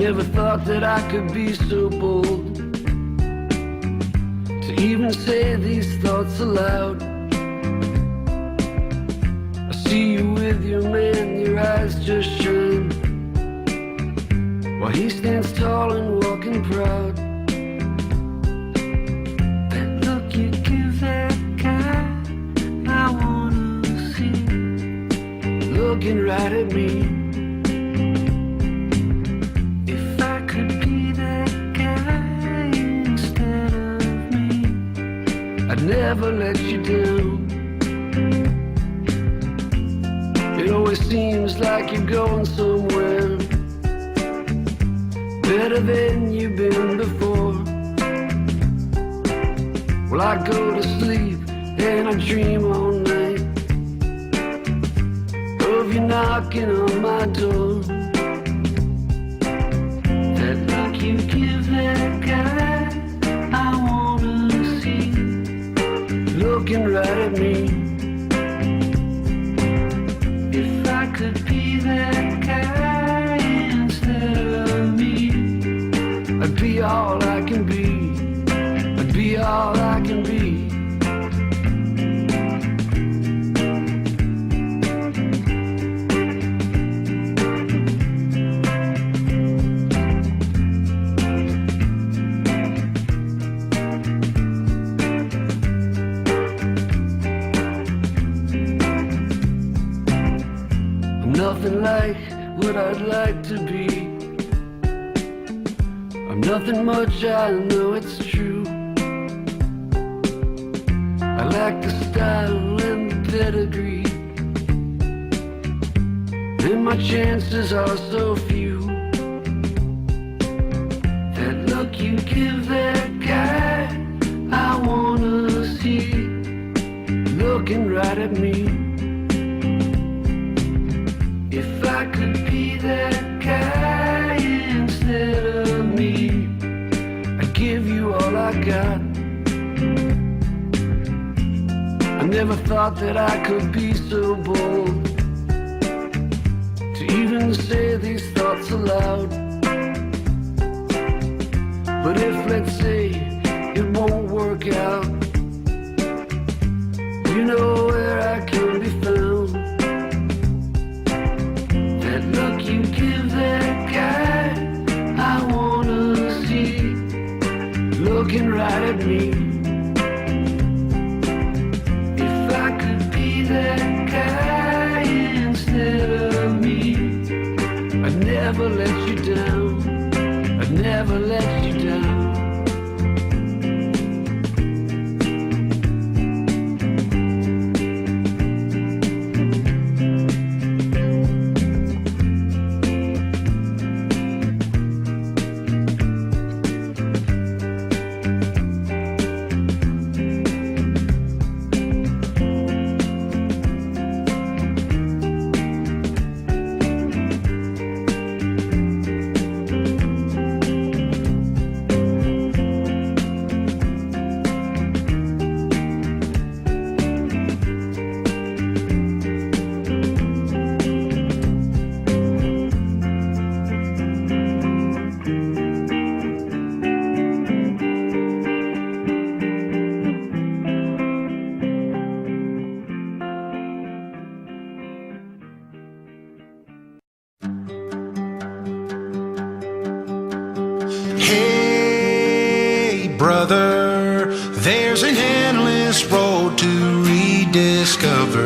never thought that I could be so bold to even say these thoughts aloud. I see you with your man, your eyes just shine, while he stands tall and walking proud. That look you give that guy, I wanna see, looking right at me. I'd never let you down. It always seems like you're going somewhere better than you've been before. Well, I go to sleep and I dream all night of you knocking on my door. That look you give that guy, I wanna see, looking right at me. If I could be that guy instead of me, I'd be all I can be. I'd be all I can be. Nothing like what I'd like to be. I'm nothing much, I know it's true. I lack the style and the pedigree, and my chances are so few. That look you give that guy, I wanna see, looking right at me. If I could be that guy instead of me, I'd give you all I got. I never thought that I could be so bold to even say these thoughts aloud. But if, let's say, it won't work out, you know where I can be found. That look you give that guy, I wanna see, looking right at me. If I could be that guy instead of me, I'd never let you down. I'd never let you down. Hey, brother, there's an endless road to rediscover.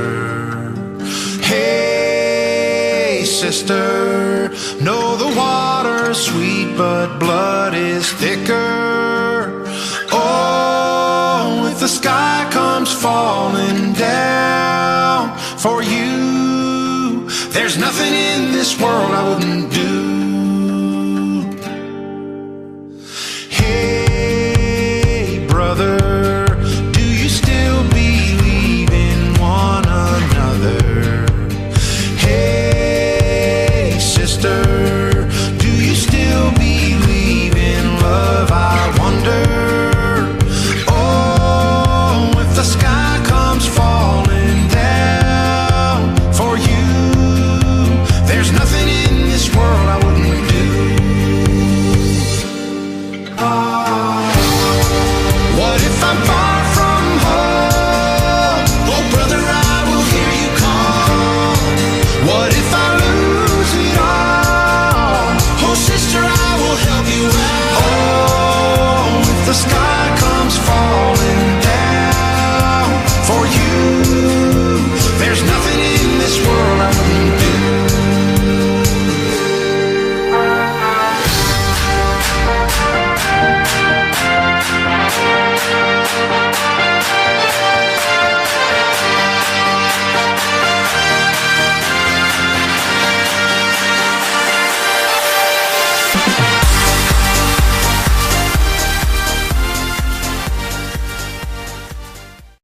Hey, sister, know the water's sweet, but blood is thicker. Oh, if the sky comes falling down for you, there's nothing in this world I wouldn't do. There's nothing in this world I the sky